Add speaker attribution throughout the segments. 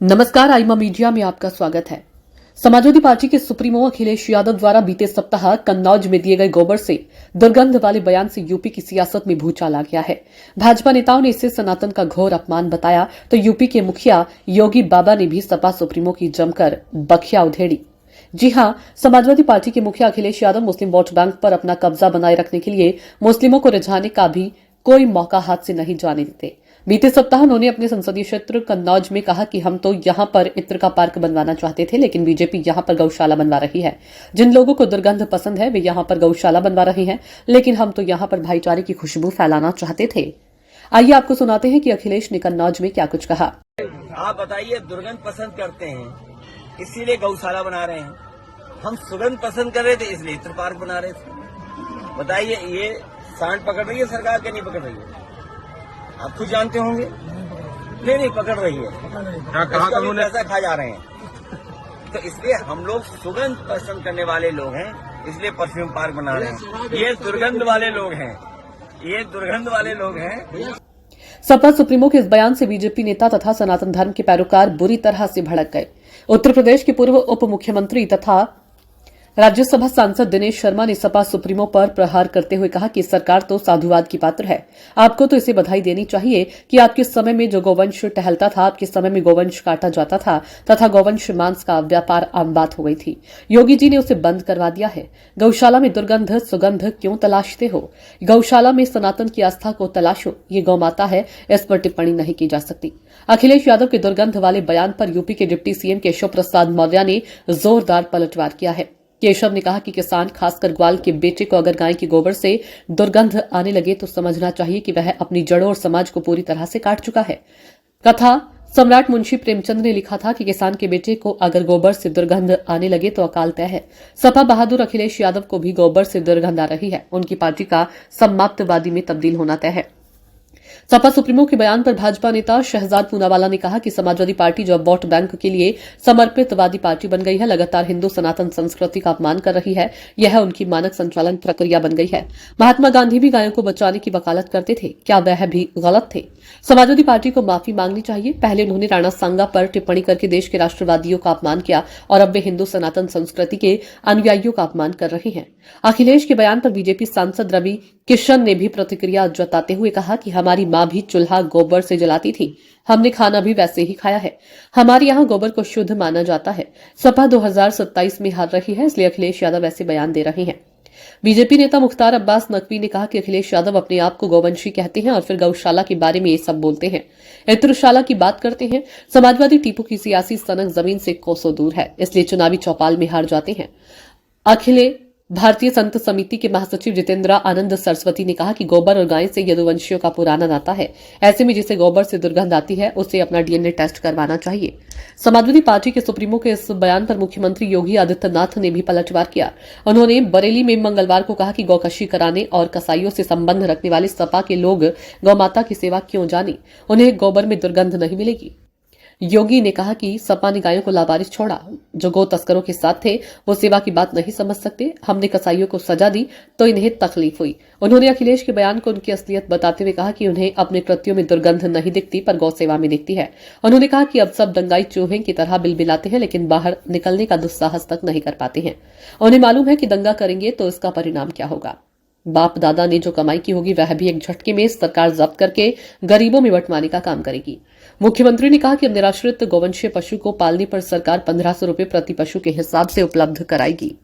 Speaker 1: नमस्कार, आईमा मीडिया में आपका स्वागत है। समाजवादी पार्टी के सुप्रीमो अखिलेश यादव द्वारा बीते सप्ताह कन्नौज में दिए गए गोबर से दुर्गंध वाले बयान से यूपी की सियासत में भूचाल आ गया है। भाजपा नेताओं ने इसे सनातन का घोर अपमान बताया तो यूपी के मुखिया योगी बाबा ने भी सपा सुप्रीमो की जमकर बखिया उधेड़ी। जी हां, समाजवादी पार्टी के मुखिया अखिलेश यादव मुस्लिम वोट बैंक पर अपना कब्जा बनाए रखने के लिए मुस्लिमों को रिझाने का भी कोई मौका हाथ से नहीं जाने देते। बीते सप्ताह उन्होंने अपने संसदीय क्षेत्र कन्नौज में कहा कि हम तो यहां पर इत्र का पार्क बनवाना चाहते थे, लेकिन बीजेपी यहां पर गौशाला बनवा रही है। जिन लोगों को दुर्गंध पसंद है वे यहां पर गौशाला बनवा रहे हैं, लेकिन हम तो यहां पर भाईचारे की खुशबू फैलाना चाहते थे। आइए आपको सुनाते हैं कि अखिलेश ने कन्नौज में क्या कुछ कहा।
Speaker 2: आप बताइए, दुर्गंध पसंद करते हैं इसीलिए गौशाला बना रहे हैं, हम सुगंध पसंद कर रहे थे इसलिए इत्र पार्क बना रहे थे। बताइए, ये सांड पकड़ रही है सरकार के नहीं पकड़ रही है? आप खुद जानते होंगे। नहीं पकड़ रही है, कहा उन्होंने पैसा खा जा रहे हैं। तो इसलिए हम लोग सुगंध पसंद करने वाले लोग हैं, इसलिए परफ्यूम पार्क बना रहे हैं। ये दुर्गंध वाले लोग हैं, ये दुर्गंध वाले लोग हैं।
Speaker 1: सपा सुप्रीमो के इस बयान से बीजेपी नेता तथा सनातन धर्म के पैरोकार बुरी तरह से भड़क गए। उत्तर प्रदेश के पूर्व उप मुख्यमंत्री तथा राज्यसभा सांसद दिनेश शर्मा ने सपा सुप्रीमो पर प्रहार करते हुए कहा कि सरकार तो साधुवाद की पात्र है। आपको तो इसे बधाई देनी चाहिए कि आपके समय में जो गौवंश टहलता था, आपके समय में गौवंश काटा जाता था तथा गौवंश मांस का व्यापार आम बात हो गई थी। योगी जी ने उसे बंद करवा दिया है। गौशाला में दुर्गंध सुगंध क्यों तलाशते हो? गौशाला में सनातन की आस्था को तलाशो। ये गौमाता है, इस पर टिप्पणी नहीं की जा सकती। अखिलेश यादव के दुर्गंध वाले बयान पर यूपी के डिप्टी सीएम केशव प्रसाद मौर्य ने जोरदार पलटवार किया है। केशव ने कहा कि किसान, खासकर ग्वाल के बेटे को अगर गाय के गोबर से दुर्गंध आने लगे तो समझना चाहिए कि वह अपनी जड़ों और समाज को पूरी तरह से काट चुका है। कथा सम्राट मुंशी प्रेमचंद ने लिखा था कि किसान के बेटे को अगर गोबर से दुर्गंध आने लगे तो अकाल तय है। सपा बहादुर अखिलेश यादव को भी गोबर से दुर्गंध आ रही है। उनकी पार्टी का समाप्तवादी में तब्दील होना तय है। सपा सुप्रीमो के बयान पर भाजपा नेता शहजाद पूनावाला ने कहा कि समाजवादी पार्टी जो अब वोट बैंक के लिए समर्पितवादी पार्टी बन गई है, लगातार हिंदू सनातन संस्कृति का अपमान कर रही है। यह उनकी मानक संचालन प्रक्रिया बन गई है। महात्मा गांधी भी गायों को बचाने की वकालत करते थे, क्या वह भी गलत थे? समाजवादी पार्टी को माफी मांगनी चाहिए। पहले उन्होंने राणा सांगा पर टिप्पणी करके देश के राष्ट्रवादियों का अपमान किया और अब वे हिंदू सनातन संस्कृति के अनुयायियों का अपमान कर रहे हैं। अखिलेश के बयान पर बीजेपी सांसद रवि किशन ने भी प्रतिक्रिया जताते हुए कहा कि हमारी मां भी चूल्हा गोबर से जलाती थी, हमने खाना भी वैसे ही खाया है। हमारे यहाँ गोबर को शुद्ध माना जाता है। सपा 2027 में हार रही है, इसलिए अखिलेश यादव ऐसे बयान दे रहे हैं। बीजेपी नेता मुख्तार अब्बास नकवी ने कहा कि अखिलेश यादव अपने आप को गौवंशी कहते हैं और फिर गौशाला के बारे में ये सब बोलते हैं, इत्रशाला की बात करते हैं। समाजवादी टीपू की सियासी सनक जमीन से कोसों दूर है, इसलिए चुनावी चौपाल में हार जाते हैं। अखिले भारतीय संत समिति के महासचिव जितेंद्र आनंद सरस्वती ने कहा कि गोबर और गाय से यदुवंशियों का पुराना नाता है। ऐसे में जिसे गोबर से दुर्गंध आती है उसे अपना डीएनए टेस्ट करवाना चाहिए। समाजवादी पार्टी के सुप्रीमो के इस बयान पर मुख्यमंत्री योगी आदित्यनाथ ने भी पलटवार किया। उन्होंने बरेली में मंगलवार को कहा कि गौकशी कराने और कसाईयों से संबंध रखने वाले सपा के लोग गौमाता की सेवा क्यों जाने, उन्हें गोबर में दुर्गंध नहीं मिलेगी। योगी ने कहा कि सपा ने गायों को लावारिस छोड़ा, जो गौ तस्करों के साथ थे वो सेवा की बात नहीं समझ सकते। हमने कसाईयों को सजा दी तो इन्हें तकलीफ हुई। उन्होंने अखिलेश के बयान को उनकी असलियत बताते हुए कहा कि उन्हें अपने कृत्यों में दुर्गंध नहीं दिखती पर गौ सेवा में दिखती है। उन्होंने कहा कि अब सब दंगाई चूहे की तरह बिलबिलाते हैं, लेकिन बाहर निकलने का दुस्साहस तक नहीं कर पाते हैं। उन्हें मालूम है कि दंगा करेंगे तो इसका परिणाम क्या होगा। बाप दादा ने जो कमाई की होगी वह भी एक झटके में सरकार जब्त करके गरीबों में बंटवाने का काम करेगी। मुख्यमंत्री ने कहा कि अब निराश्रित गौवंशीय पशु को पालने पर सरकार 1500 रुपए प्रति पशु के हिसाब से उपलब्ध कराएगी।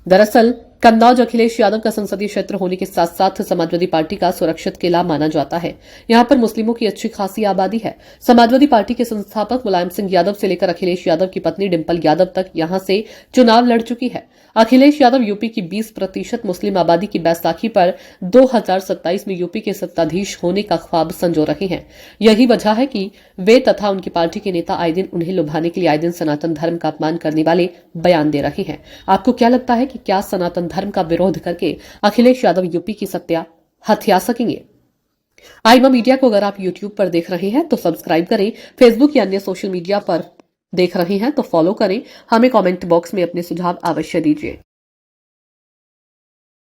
Speaker 1: दरअसल कन्नौज अखिलेश यादव का संसदीय क्षेत्र होने के साथ साथ समाजवादी पार्टी का सुरक्षित किला माना जाता है। यहां पर मुस्लिमों की अच्छी खासी आबादी है। समाजवादी पार्टी के संस्थापक मुलायम सिंह यादव से लेकर अखिलेश यादव की पत्नी डिंपल यादव तक यहां से चुनाव लड़ चुकी है। अखिलेश यादव यूपी की 20% मुस्लिम आबादी की बैसाखी पर 2027 में यूपी के सत्ताधीश होने का ख्वाब संजो रहे हैं। यही वजह है कि वे तथा उनकी पार्टी के नेता आए दिन उन्हें लुभाने के लिए आए दिन सनातन धर्म का अपमान करने वाले बयान दे रहे हैं। आपको क्या लगता है कि क्या सनातन धर्म का विरोध करके अखिलेश यादव यूपी की सत्ता हथिया सकेंगे? आईमा मीडिया को अगर आप यूट्यूब पर देख रहे हैं तो सब्सक्राइब करें, फेसबुक या अन्य सोशल मीडिया पर देख रहे हैं तो फॉलो करें। हमें कमेंट बॉक्स में अपने सुझाव अवश्य दीजिए।